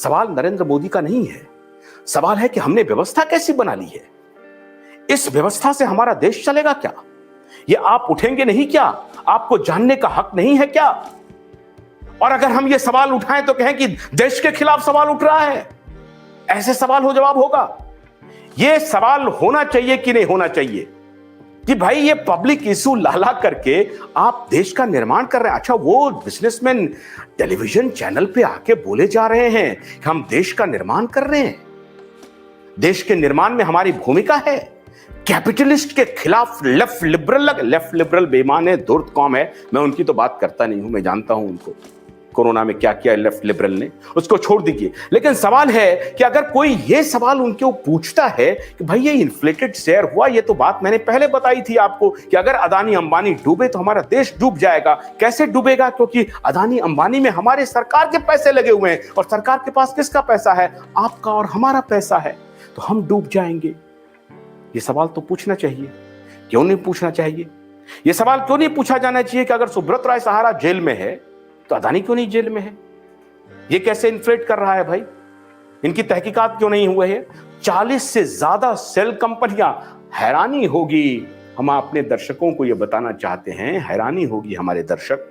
सवाल नरेंद्र मोदी का नहीं है। सवाल है कि हमने व्यवस्था कैसी बना ली है। इस व्यवस्था से हमारा देश चलेगा क्या? ये आप उठेंगे नहीं क्या? आपको जानने का हक नहीं है क्या? और अगर हम ये सवाल उठाएं तो कहें कि देश के खिलाफ सवाल उठ रहा है। ऐसे सवाल हो जवाब होगा? ये सवाल होना चाहिए कि नहीं होना चाहिए कि भाई ये पब्लिक इशू ला करके आप देश का निर्माण कर रहे हैं। अच्छा, वो बिजनेसमैन टेलीविजन चैनल पे आके बोले जा रहे हैं कि हम देश का निर्माण कर रहे हैं, देश के निर्माण में हमारी भूमिका है। कैपिटलिस्ट के खिलाफ लेफ्ट लिबरल बेईमान है, धूर्त कौम है। मैं उनकी तो बात करता नहीं हूं, मैं जानता हूं उनको कोरोना में क्या किया लेफ्ट लिबरल ने, उसको छोड़ दीजिए। लेकिन सवाल है कि अगर कोई ये सवाल उनके पूछता है कि भाई ये इन्फ्लेटेड शेयर हुआ, ये तो बात मैंने पहले बताई थी आपको कि अगर अदानी अंबानी डूबे तो हमारा देश डूब जाएगा। कैसे डूबेगा? क्योंकि अदानी अंबानी में हमारे सरकार के पैसे लगे हुए हैं, और सरकार के पास किसका पैसा है? आपका और हमारा पैसा है। तो हम डूब जाएंगे। ये सवाल तो पूछना चाहिए। क्यों नहीं पूछना चाहिए? ये सवाल क्यों नहीं पूछा जाना चाहिए कि अगर सुब्रत राय सहारा जेल में है तो अदानी क्यों नहीं जेल में है? ये कैसे इन्फ्लेट कर रहा है भाई? इनकी तहकीकात क्यों नहीं हुए है? 40 से ज्यादा सेल कंपनियां। हैरानी होगी, हम अपने दर्शकों को यह बताना चाहते हैं, हैरानी होगी हमारे दर्शक,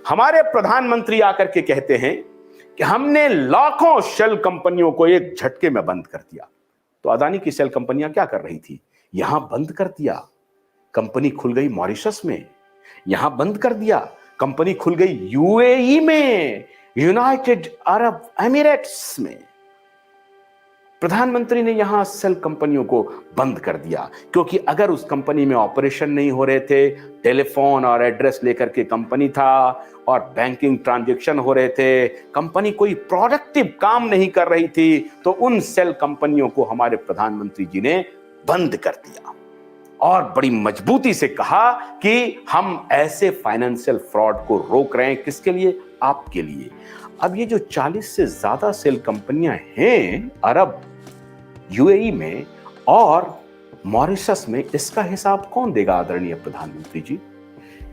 हमारे प्रधानमंत्री आकर के कहते हैं कि हमने लाखों सेल कंपनियों को एक झटके में बंद कर दिया। तो अदानी की सेल कंपनियां क्या कर रही थी? यहां बंद कर दिया। कंपनी खुल गई मॉरिशस में, यहां बंद कर दिया। कंपनी खुल गई यूएई में, यूनाइटेड अरब एमिरेट्स में। प्रधानमंत्री ने यहां सेल कंपनियों को बंद कर दिया, क्योंकि अगर उस कंपनी में ऑपरेशन नहीं हो रहे थे, टेलीफोन और एड्रेस लेकर के कंपनी था और बैंकिंग ट्रांजैक्शन हो रहे थे, कंपनी कोई प्रोडक्टिव काम नहीं कर रही थी, तो उन सेल कंपनियों को हमारे प्रधानमंत्री जी ने बंद कर दिया और बड़ी मजबूती से कहा कि हम ऐसे फाइनेंशियल फ्रॉड को रोक रहे हैं। किसके लिए? आपके लिए। अब ये जो 40 से ज्यादा सेल कंपनियां हैं अरब, यूएई में और मॉरिशस में, इसका हिसाब कौन देगा आदरणीय प्रधानमंत्री जी?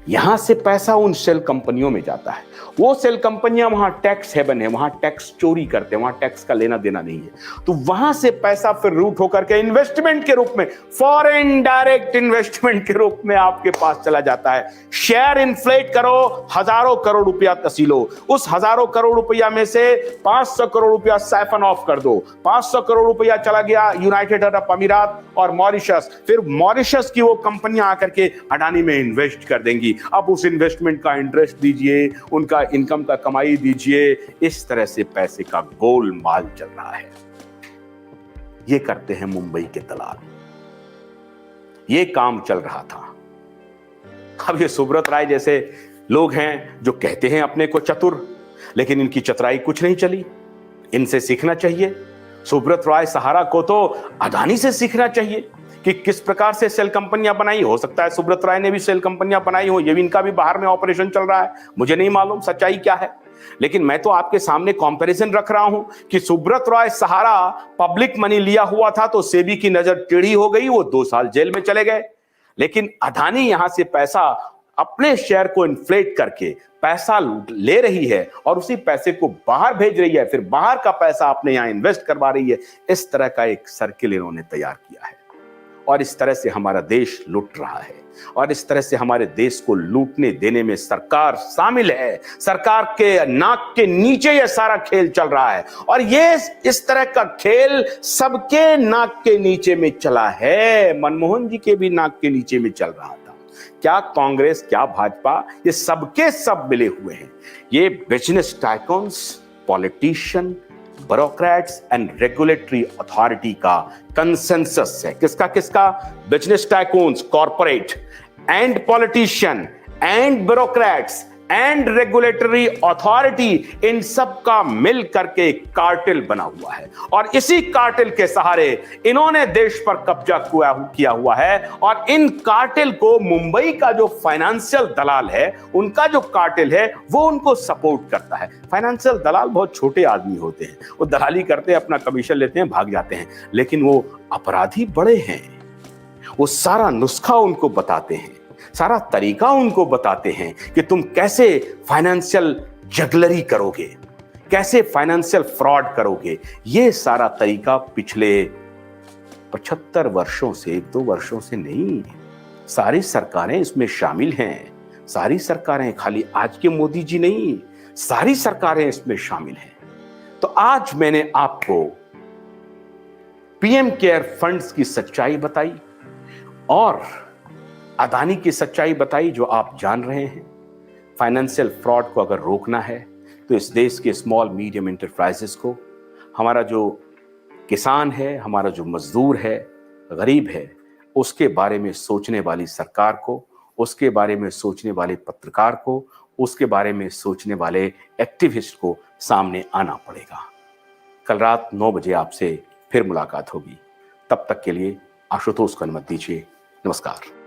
यहां से पैसा उन सेल कंपनियों में जाता है। वो सेल कंपनियां वहां टैक्स हेवन है, वहां टैक्स चोरी करते हैं, वहां टैक्स का लेना देना नहीं है। तो वहां से पैसा फिर रूट होकर के इन्वेस्टमेंट के रूप में, फॉरेन डायरेक्ट इन्वेस्टमेंट के रूप में आपके पास चला जाता है। शेयर इन्फ्लेट करो, हजारों करोड़ रुपया तसीलो, उस हजारों करोड़ रुपया में से 500 करोड़ रुपया सैफन ऑफ कर दो। 500 करोड़ रुपया चला गया यूनाइटेड अरब अमीरात और मॉरिशस, फिर मॉरिशस की वो कंपनियां आकर के अडानी में इन्वेस्ट कर देंगी। अब उस इन्वेस्टमेंट का इंटरेस्ट दीजिए, उनका इनकम का कमाई दीजिए। इस तरह से पैसे का गोलमाल चल रहा है। ये करते हैं मुंबई के दलाल। ये काम चल रहा था। अब ये सुब्रत राय जैसे लोग हैं जो कहते हैं अपने को चतुर, लेकिन इनकी चतुराई कुछ नहीं चली। इनसे सीखना चाहिए। सुब्रत राय सहारा को तो अडानी से सीखना चाहिए कि किस प्रकार से सेल कंपनियां बनाई। हो सकता है सुब्रत राय ने भी सेल कंपनियां बनाई हो, ये भी इनका भी बाहर में ऑपरेशन चल रहा है, मुझे नहीं मालूम सच्चाई क्या है। लेकिन मैं तो आपके सामने कंपैरिजन रख रहा हूं कि सुब्रत राय सहारा पब्लिक मनी लिया हुआ था तो सेबी की नजर टेढ़ी हो गई, वो 2 साल जेल में चले गए। लेकिन अडानी यहां से पैसा, अपने शेयर को इन्फ्लेट करके पैसा ले रही है और उसी पैसे को बाहर भेज रही है, फिर बाहर का पैसा अपने यहां इन्वेस्ट करवा रही है। इस तरह का एक सर्किल इन्होंने तैयार किया है और इस तरह से हमारा देश लूट रहा है और इस तरह से हमारे देश को लूटने देने में सरकार शामिल है। सरकार के नाक के नीचे यह सारा खेल चल रहा है और ये इस तरह का खेल सबके नाक के नीचे में चला है। मनमोहन जी के भी नाक के नीचे में चल रहा था। क्या कांग्रेस, क्या भाजपा, ये सबके सब मिले हुए हैं। ये business tycoons, politician, bureaucrats and regulatory authority का कंसेंसस है। किसका किसका? Business tycoons, corporate and politician and bureaucrats and regulatory authority, इन सब का मिल करके कार्टेल बना हुआ है और इसी कार्टेल के सहारे इन्होंने देश पर कब्जा किया हुआ है। और इन कार्टेल को मुंबई का जो फाइनेंशियल दलाल है, उनका जो कार्टेल है, वो उनको सपोर्ट करता है। फाइनेंशियल दलाल बहुत छोटे आदमी होते हैं, वो दलाली करते हैं, अपना कमीशन लेते हैं, भाग जाते हैं। लेकिन वो अपराधी बड़े हैं, वो सारा नुस्खा उनको बताते हैं, सारा तरीका उनको बताते हैं कि तुम कैसे फाइनेंशियल जगलरी करोगे, कैसे फाइनेंशियल फ्रॉड करोगे, ये सारा तरीका पिछले 75 वर्षों से, 1-2 वर्षों से नहीं, सारी सरकारें इसमें शामिल हैं। सारी सरकारें, खाली आज के मोदी जी नहीं, सारी सरकारें इसमें शामिल हैं। तो आज मैंने आपको पीएम केयर फंड्स की सच्चाई बताई और अदानी की सच्चाई बताई, जो आप जान रहे हैं। फाइनेंशियल फ्रॉड को अगर रोकना है तो इस देश के स्मॉल मीडियम एंटरप्राइजेस को, हमारा जो किसान है, हमारा जो मजदूर है, गरीब है, उसके बारे में सोचने वाली सरकार को, उसके बारे में सोचने वाले पत्रकार को, उसके बारे में सोचने वाले एक्टिविस्ट को सामने आना पड़ेगा। कल रात 9 बजे आपसे फिर मुलाकात होगी। तब तक के लिए आशुतोष को अनुमति दीजिए। नमस्कार।